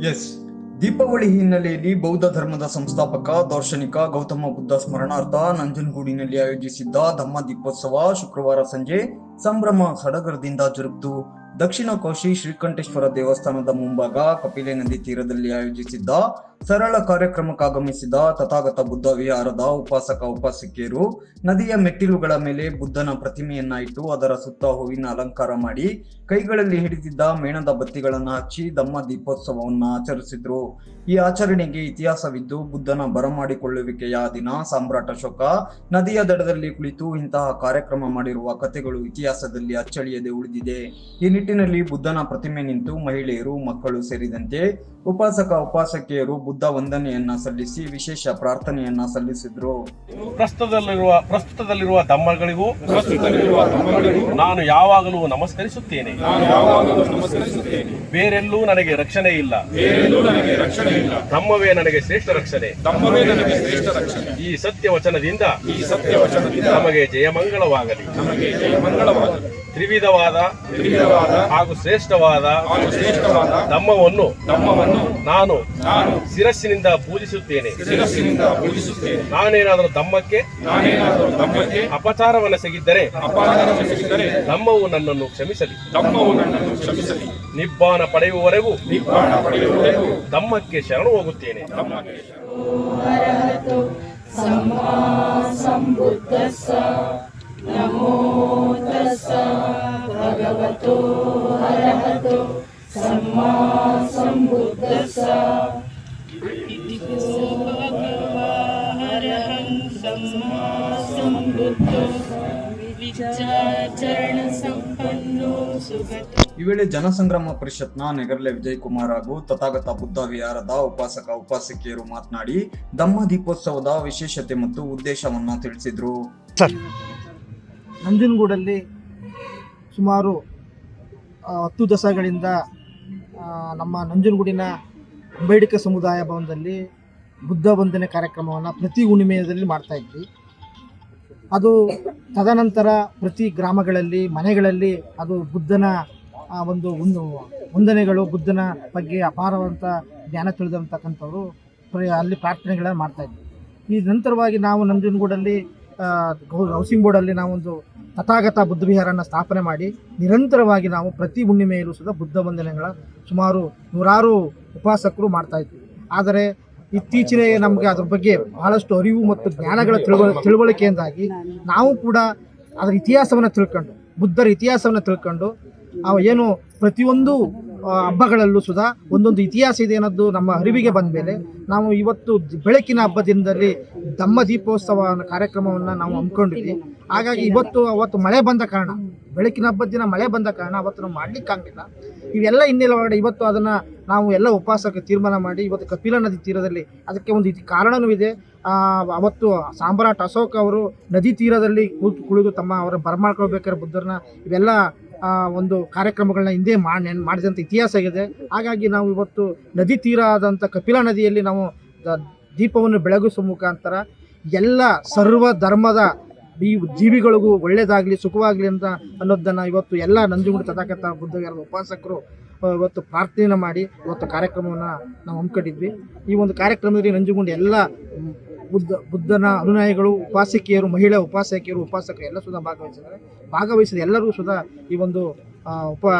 S, Deepavali ಹಿನ್ನೆಲೆಯಲ್ಲಿ ಬೌದ್ಧ ಧರ್ಮದ ಸಂಸ್ಥಾಪಕ ದಾರ್ಶನಿಕ ಗೌತಮ ಬುದ್ಧ ಸ್ಮರಣಾರ್ಥ ನಂಜನಗೂಡಿನಲ್ಲಿ ಆಯೋಜಿಸಿದ್ದ ಧಮ್ಮ ದೀಪೋತ್ಸವ ಶುಕ್ರವಾರ ಸಂಜೆ ಸಂಭ್ರಮ ಸಡಗರದಿಂದ ಜರುಗಿತು. ದಕ್ಷಿಣ ಕಾಶಿ ಶ್ರೀಕಂಠೇಶ್ವರ ದೇವಸ್ಥಾನದ ಮುಂಭಾಗ ಕಪಿಲೆ ನದಿ ತೀರದಲ್ಲಿ ಆಯೋಜಿಸಿದ್ದ ಸರಳ ಕಾರ್ಯಕ್ರಮಕ್ಕಾಗಮಿಸಿದ ತಥಾಗತ ಬುದ್ಧ ವಿಹಾರದ ಉಪಾಸಕ ಉಪಾಸಕಿಯರು ನದಿಯ ಮೆಟ್ಟಿಲುಗಳ ಮೇಲೆ ಬುದ್ಧನ ಪ್ರತಿಮೆಯನ್ನ ಇಟ್ಟು ಅದರ ಸುತ್ತ ಹೂವಿನ ಅಲಂಕಾರ ಮಾಡಿ ಕೈಗಳಲ್ಲಿ ಹಿಡಿದಿದ್ದ ಮೇಣದ ಬತ್ತಿಗಳನ್ನು ಹಚ್ಚಿ ಧಮ್ಮ ದೀಪೋತ್ಸವವನ್ನು ಆಚರಿಸಿದ್ರು. ಈ ಆಚರಣೆಗೆ ಇತಿಹಾಸವಿದ್ದು, ಬುದ್ಧನ ಬರಮಾಡಿಕೊಳ್ಳುವಿಕೆಯ ದಿನ ಸಾಮ್ರಾಟ್ ಅಶೋಕ ನದಿಯ ದಡದಲ್ಲಿ ಕುಳಿತು ಇಂತಹ ಕಾರ್ಯಕ್ರಮ ಮಾಡಿರುವ ಕಥೆಗಳು ಇತಿಹಾಸದಲ್ಲಿ ಅಚ್ಚಳಿಯದೆ ಉಳಿದಿದೆ. ಈ ನಿಟ್ಟಿನಲ್ಲಿ ಬುದ್ಧನ ಪ್ರತಿಮೆ ನಿಂತು ಮಹಿಳೆಯರು, ಮಕ್ಕಳು ಸೇರಿದಂತೆ ಉಪಾಸಕ ಉಪಾಸಕಿಯರು ಬುದ್ಧ ವಂದನೆಯನ್ನ ಸಲ್ಲಿಸಿ ವಿಶೇಷ ಪ್ರಾರ್ಥನೆಯನ್ನ ಸಲ್ಲಿಸಿದ್ರು. ಪ್ರಸ್ತುತದಲ್ಲಿರುವ ಧಮ್ಮಗಳಿಗೂ ನಾನು ಯಾವಾಗಲೂ ನಮಸ್ಕರಿಸುತ್ತೇನೆ. ಬೇರೆಲ್ಲೂ ನನಗೆ ರಕ್ಷಣೆ ಇಲ್ಲ. ಧಮ್ಮವೇ ನನಗೆ ಶ್ರೇಷ್ಠ ರಕ್ಷಣೆ. ಈ ಸತ್ಯವಚನದಿಂದ ನಮಗೆ ಜಯಮಂಗಳವಾಗಲಿ. ತ್ರಿವಿಧವಾದ ಹಾಗೂ ಶ್ರೇಷ್ಠವಾದ ಧಮ್ಮವನ್ನು ನಾನು ಶಿರಸ್ಸಿನಿಂದ ಪೂಜಿಸುತ್ತೇನೆ. ನಾನೇನಾದರೂ ಧಮ್ಮಕ್ಕೆ ಅಪಚಾರವನ್ನೆಸಗಿದ್ದರೆ ಧಮ್ಮವು ನನ್ನನ್ನು ಕ್ಷಮಿಸಲಿ. ನಿಬ್ಬಾನ ಪಡೆಯುವವರೆಗೂ ಧಮ್ಮಕ್ಕೆ ಶರಣು ಹೋಗುತ್ತೇನೆ. ನಮೋ ತಸ್ಸ ಭಗವತೋ ಅರಹತೋ ಸಮ್ಮಾ ಸಂಬುದ್ಧಸ್ಸ. ಅರಹಂ ಸಮ್ಮಾ ಸಂಬುದ್ಧೋ ವಿಚಾರಣ ಸಂಪನ್ನೋ ಸುಗತ. ಈ ವೇಳೆ ಜನಸಂಗ್ರಾಮ ಪರಿಷತ್ನ ನೆಗರ್ಲೆ ವಿಜಯಕುಮಾರ್ ಹಾಗೂ ತಥಾಗತ ಬುದ್ಧ ವಿಹಾರದ ಉಪಾಸಕ ಉಪಾಸಕಿಯರು ಮಾತನಾಡಿ ಧಮ್ಮ ದೀಪೋತ್ಸವದ ವಿಶೇಷತೆ ಮತ್ತು ಉದ್ದೇಶವನ್ನ ತಿಳಿಸಿದ್ರು. ನಂಜನಗೂಡಲ್ಲಿ ಸುಮಾರು 10 ದಶಕಗಳಿಂದ ನಮ್ಮ ನಂಜನಗೂಡಿನ ಅಂಬೇಡ್ಕರ್ ಸಮುದಾಯ ಭವನದಲ್ಲಿ ಬುದ್ಧ ವಂದನೆ ಕಾರ್ಯಕ್ರಮವನ್ನು ಪ್ರತಿ ಹುಣ್ಣಿಮೆಯಲ್ಲಿ ಮಾಡ್ತಾಯಿದ್ವಿ. ಅದು ತದನಂತರ ಪ್ರತಿ ಗ್ರಾಮಗಳಲ್ಲಿ ಮನೆಗಳಲ್ಲಿ ಅದು ಬುದ್ಧನ ಒಂದು ವಂದನೆಗಳು, ಬುದ್ಧನ ಬಗ್ಗೆ ಅಪಾರವಂತ ಜ್ಞಾನ ತಿಳಿದಂತಕ್ಕಂಥವ್ರು ಅಲ್ಲಿ ಪ್ರಾರ್ಥನೆಗಳನ್ನು ಮಾಡ್ತಾಯಿದ್ವಿ. ಈ ನಂತರವಾಗಿ ನಾವು ನಂಜನಗೂಡಲ್ಲಿ ಹೌಸಿಂಗ್ ಬೋರ್ಡಲ್ಲಿ ನಾವೊಂದು ತಥಾಗತ ಬುದ್ಧ ವಿಹಾರನ ಸ್ಥಾಪನೆ ಮಾಡಿ ನಿರಂತರವಾಗಿ ನಾವು ಪ್ರತಿ ಹುಣ್ಣಿಮೆಯಲ್ಲೂ ಸುದ ಬುದ್ಧ ವಂದನೆಗಳ ಸುಮಾರು 100 ಉಪಾಸಕರು ಮಾಡ್ತಾಯಿದ್ವಿ. ಆದರೆ ಇತ್ತೀಚಿನ ನಮಗೆ ಅದ್ರ ಬಗ್ಗೆ ಬಹಳಷ್ಟು ಅರಿವು ಮತ್ತು ಜ್ಞಾನಗಳ ತಿಳುವಳಿಕೆಯಿಂದಾಗಿ ನಾವು ಕೂಡ ಅದರ ಇತಿಹಾಸವನ್ನು ತಿಳ್ಕೊಂಡು, ಬುದ್ಧರ ಇತಿಹಾಸವನ್ನು ತಿಳ್ಕೊಂಡು ಏನು ಪ್ರತಿಯೊಂದು ಹಬ್ಬಗಳಲ್ಲೂ ಸುಧಾ ಒಂದೊಂದು ಇತಿಹಾಸ ಇದೆ ಅನ್ನೋದು ನಮ್ಮ ಅರಿವಿಗೆ ಬಂದ ಮೇಲೆ ನಾವು ಇವತ್ತು ಬೆಳಕಿನ ಹಬ್ಬದ ದಿನದಲ್ಲಿ ಧಮ್ಮ ದೀಪೋತ್ಸವ ಕಾರ್ಯಕ್ರಮವನ್ನು ನಾವು ಹಮ್ಮಿಕೊಂಡಿದ್ವಿ. ಹಾಗಾಗಿ ಅವತ್ತು ಮಳೆ ಬಂದ ಕಾರಣ, ಬೆಳಕಿನ ಹಬ್ಬದ ದಿನ ಮಳೆ ಬಂದ ಕಾರಣ ಅವತ್ತು ನಾವು ಮಾಡಲಿಕ್ಕಾಗಲಿಲ್ಲ. ಇವೆಲ್ಲ ಹಿನ್ನೆಲೆ ಒಳಗಡೆ ಇವತ್ತು ಅದನ್ನು ನಾವು ಎಲ್ಲ ಉಪಾಸಕ ತೀರ್ಮಾನ ಮಾಡಿ ಇವತ್ತು ಕಪಿಲ ನದಿ ತೀರದಲ್ಲಿ ಅದಕ್ಕೆ ಒಂದು ಕಾರಣವೂ ಇದೆ. ಅವತ್ತು ಸಾಮ್ರಾಟ್ ಅಶೋಕ ಅವರು ನದಿ ತೀರದಲ್ಲಿ ಕುಳಿದು ಅವರ ಬರಮಾಡ್ಕೊಳ್ಬೇಕಾದ್ರೆ ಬುದ್ಧರನ್ನ ಇವೆಲ್ಲ ಒಂದು ಕಾರ್ಯಕ್ರಮಗಳನ್ನ ಹಿಂದೆ ಮಾಡಿದಂಥ ಇತಿಹಾಸ ಇದೆ. ಹಾಗಾಗಿ ನಾವು ಇವತ್ತು ನದಿ ತೀರ ಆದಂಥ ಕಪಿಲ ನದಿಯಲ್ಲಿ ನಾವು ದೀಪವನ್ನು ಬೆಳಗಿಸುವ ಮುಖಾಂತರ ಎಲ್ಲ ಸರ್ವ ಧರ್ಮದ ಈ ಜೀವಿಗಳಿಗೂ ಒಳ್ಳೆಯದಾಗಲಿ, ಸುಖವಾಗಲಿ ಅಂತ ಅನ್ನೋದನ್ನು ಇವತ್ತು ಎಲ್ಲ ನಂಜನಗೂಡು ತಥಾಗತ ಬುದ್ಧ ವಿಹಾರದ ಉಪಾಸಕರು ಇವತ್ತು ಪ್ರಾರ್ಥನೆ ಮಾಡಿ ಇವತ್ತು ಕಾರ್ಯಕ್ರಮವನ್ನು ನಾವು ಹಮ್ಮಿಕೊಂಡಿದ್ವಿ. ಈ ಒಂದು ಕಾರ್ಯಕ್ರಮದಲ್ಲಿ ನಂಜನಗೂಡು ಎಲ್ಲ ಬುದ್ಧನ ಅನುಯಾಯಿಗಳು, ಉಪಾಸಕಿಯರು, ಮಹಿಳಾ ಉಪಾಸಕಿಯರು, ಉಪಾಸಕರು ಎಲ್ಲ ಸುಧಾ ಭಾಗವಹಿಸಿದ ಎಲ್ಲರಿಗೂ ಸುಧಾ ಈ ಒಂದು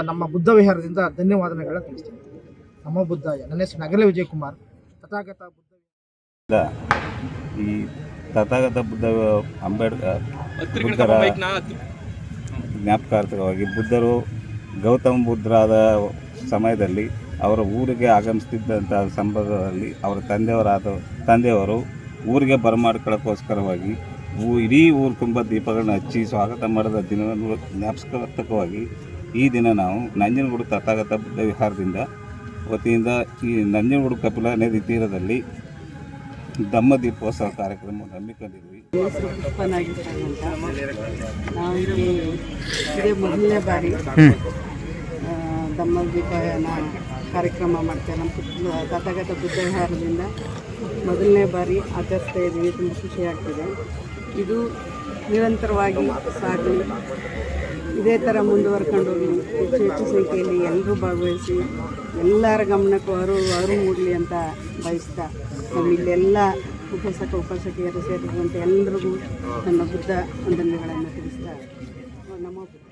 ನಮ್ಮ ಬುದ್ಧ ವಿಹಾರದಿಂದ ಧನ್ಯವಾದಗಳನ್ನ ತಿಳಿಸ್ತೀನಿ. ನಮೋ ಬುದ್ಧಾಯ. ನನ್ನ ಹೆಸರು ನಗರಲೆ ವಿಜಯಕುಮಾರ್, ತಥಾಗತ ಬುದ್ಧ. ಈ ತಥಾಗತ ಬುದ್ಧ ಅಂಬೇಡ್ಕರ್ ಬುದ್ಧರ ಜ್ಞಾಪಕಾರ್ಥವಾಗಿ ಬುದ್ಧರು ಗೌತಮ ಬುದ್ಧರಾದ ಸಮಯದಲ್ಲಿ ಅವರ ಊರಿಗೆ ಆಗಮಿಸ್ತಿದ್ದಂಥ ಸಂದರ್ಭದಲ್ಲಿ ಅವರ ತಂದೆಯವರು ಊರಿಗೆ ಬರಮಾಡ್ಕೊಳ್ಳೋಕ್ಕೋಸ್ಕರವಾಗಿ ಇಡೀ ಊರು ತುಂಬ ದೀಪಗಳನ್ನ ಹಚ್ಚಿ ಸ್ವಾಗತ ಮಾಡಿದ ದಿನವನ್ನು ಜ್ಞಾಪಕಾರ್ಥಕವಾಗಿ ಈ ದಿನ ನಾವು ನಂಜನಗೂಡು ತಥಾಗತ ಬುದ್ಧ ವಿಹಾರದಿಂದ ವತಿಯಿಂದ ಈ ನಂಜನಗೂಡು ಕಪಿಲ ನದಿ ತೀರದಲ್ಲಿ ಧಮ್ಮ ದೀಪೋತ್ಸವ ಕಾರ್ಯಕ್ರಮವನ್ನು ಹಮ್ಮಿಕೊಂಡಿದ್ವಿ. ನಾವು ಇದೇ ಮೊದಲನೇ ಬಾರಿ ಧಮ್ಮ ದೀಪನ ಕಾರ್ಯಕ್ರಮ ಮಾಡ್ತೇವೆ. ನಮ್ಮ ತಥಾಗತ ಬುದ್ಧ ವಿಹಾರದಿಂದ ಮೊದಲನೇ ಬಾರಿ ಆಚರಿಸ್ತಾ ಇದ್ದೀವಿ. ತುಂಬ ಖುಷಿಯಾಗ್ತಿದೆ. ಇದು ನಿರಂತರವಾಗಿ ಸಾಗಲಿ. ಇದೇ ಥರ ಮುಂದುವರ್ಕೊಂಡು ಹೋಗಿ ಹೆಚ್ಚು ಹೆಚ್ಚು ಸಂಖ್ಯೆಯಲ್ಲಿ ಎಲ್ಲರೂ ಭಾಗವಹಿಸಿ ಎಲ್ಲರ ಗಮನಕ್ಕೂ ಅವರು ಮೂಡಲಿ ಅಂತ ಬಯಸ್ತಾ ನಮ್ಮಿಲ್ಲೆಲ್ಲ ಉಪಾಸಕಿಯರು ಸೇರಿದಂತೆ ಎಲ್ಲರಿಗೂ ನನ್ನ ಬುದ್ಧ ವಂದನೆಗಳನ್ನು ತಿಳಿಸ್ತಾ ನಮೋ ಬುದ್ಧ.